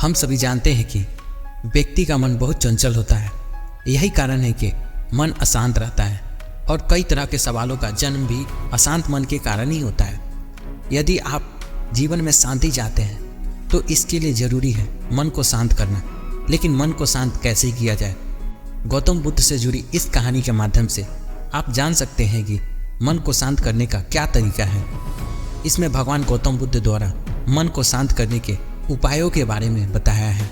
हम सभी जानते हैं कि व्यक्ति का मन बहुत चंचल होता है। यही कारण है कि मन अशांत रहता है और कई तरह के सवालों का जन्म भी अशांत मन के कारण ही होता है। यदि आप जीवन में शांति चाहते हैं तो इसके लिए ज़रूरी है मन को शांत करना। लेकिन मन को शांत कैसे किया जाए? गौतम बुद्ध से जुड़ी इस कहानी के माध्यम से आप जान सकते हैं कि मन को शांत करने का क्या तरीका है। इसमें भगवान गौतम बुद्ध द्वारा मन को शांत करने के उपायों के बारे में बताया है।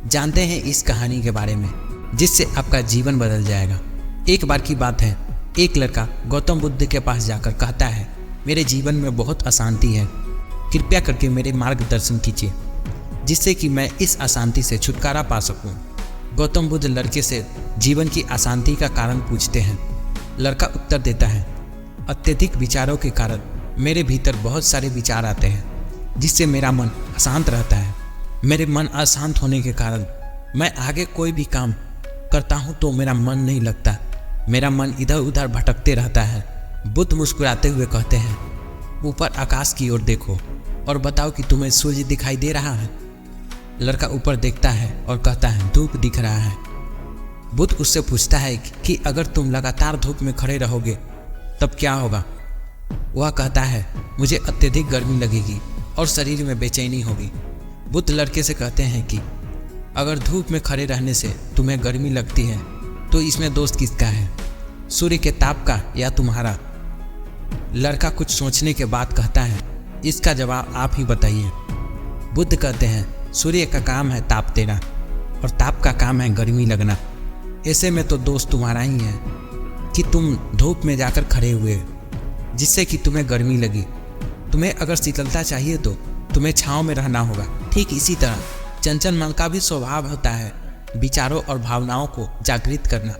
जानते हैं इस कहानी के बारे में जिससे आपका जीवन बदल जाएगा। एक बार की बात है, एक लड़का गौतम बुद्ध के पास जाकर कहता है, मेरे जीवन में बहुत अशांति है, कृपया करके मेरे मार्गदर्शन कीजिए जिससे कि मैं इस अशांति से छुटकारा पा सकूं। गौतम बुद्ध लड़के से जीवन की अशांति का कारण पूछते हैं। लड़का उत्तर देता है, अत्यधिक विचारों के कारण मेरे भीतर बहुत सारे विचार आते हैं जिससे मेरा मन अशांत रहता है। मेरे मन अशांत होने के कारण मैं आगे कोई भी काम करता हूँ तो मेरा मन नहीं लगता, मेरा मन इधर उधर भटकते रहता है। बुद्ध मुस्कुराते हुए कहते हैं, ऊपर आकाश की ओर देखो और बताओ कि तुम्हें सूर्य दिखाई दे रहा है। लड़का ऊपर देखता है और कहता है, धूप दिख रहा है। बुद्ध उससे पूछता है कि अगर तुम लगातार धूप में खड़े रहोगे तब क्या होगा? वह कहता है, मुझे अत्यधिक गर्मी लगेगी और शरीर में बेचैनी होगी। बुद्ध लड़के से कहते हैं कि अगर धूप में खड़े रहने से तुम्हें गर्मी लगती है तो इसमें दोष किसका है, सूर्य के ताप का या तुम्हारा? लड़का कुछ सोचने के बाद कहता है, इसका जवाब आप ही बताइए। बुद्ध कहते हैं, सूर्य का काम है ताप देना और ताप का काम है गर्मी लगना। ऐसे में तो दोष तुम्हारा ही है कि तुम धूप में जाकर खड़े हुए जिससे कि तुम्हें गर्मी लगी। तुम्हें अगर शीतलता चाहिए तो तुम्हें छांव में रहना होगा। ठीक इसी तरह चंचल मन का भी स्वभाव होता है विचारों और भावनाओं को जागृत करना।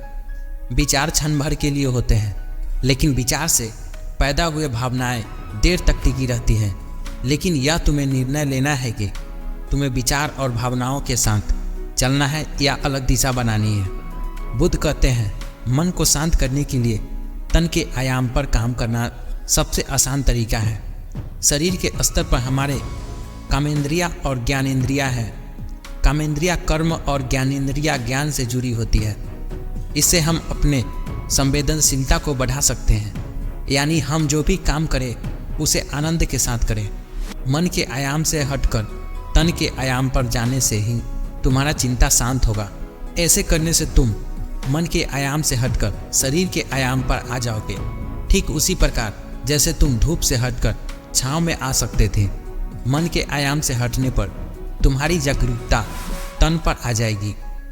विचार क्षण भर के लिए होते हैं, लेकिन विचार से पैदा हुए भावनाएं देर तक टिकी रहती हैं। लेकिन यह तुम्हें निर्णय लेना है कि तुम्हें विचार और भावनाओं के साथ चलना है या अलग दिशा बनानी है। बुद्ध कहते हैं, मन को शांत करने के लिए तन के आयाम पर काम करना सबसे आसान तरीका है। शरीर के स्तर पर हमारे कामेंद्रिया और ज्ञानेंद्रिया है। कामेंद्रिया कर्म और ज्ञानेंद्रिया ज्ञान से जुड़ी होती है। इससे हम अपने संवेदनशीलता को बढ़ा सकते हैं, यानी हम जो भी काम करें उसे आनंद के साथ करें। मन के आयाम से हटकर तन के आयाम पर जाने से ही तुम्हारा चिंता शांत होगा। ऐसे करने से तुम मन के आयाम से हटकर शरीर के आयाम पर आ जाओगे। ठीक उसी प्रकार जैसे तुम धूप से हटकर छांव में आ सकते थे, मन के आयाम से हटने पर तुम्हारी जागरूकता तन पर आ जाएगी।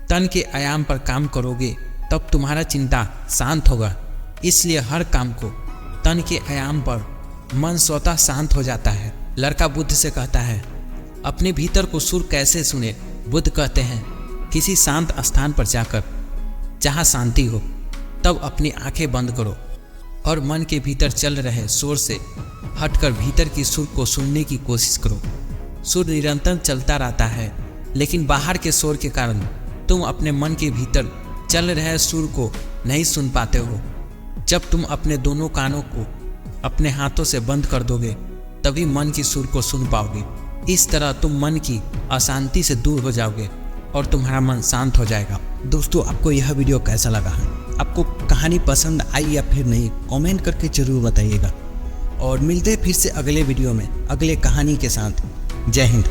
तन के आयाम पर काम करोगे तब तुम्हारा चिंता शांत होगा। इसलिए हर काम को तन के आयाम पर मन स्वतः शांत हो जाता है। लड़का बुद्ध से कहता है, अपने भीतर को सुर कैसे सुने? बुद्ध कहते हैं, किसी शांत स्थान पर जाकर जहाँ शांति हो तब अपनी आंखें बंद करो और मन के भीतर चल रहे शोर से हटकर भीतर की सुर को सुनने की कोशिश करो। सुर निरंतर चलता रहता है, लेकिन बाहर के शोर के कारण तुम अपने मन के भीतर चल रहे सुर को नहीं सुन पाते हो। जब तुम अपने दोनों कानों को अपने हाथों से बंद कर दोगे तभी मन की सुर को सुन पाओगे। इस तरह तुम मन की अशांति से दूर हो जाओगे और तुम्हारा मन शांत हो जाएगा। दोस्तों, आपको यह वीडियो कैसा लगा है? आपको कहानी पसंद आई या फिर नहीं, कमेंट करके जरूर बताइएगा। और मिलते हैं फिर से अगले वीडियो में अगले कहानी के साथ। जय हिंद।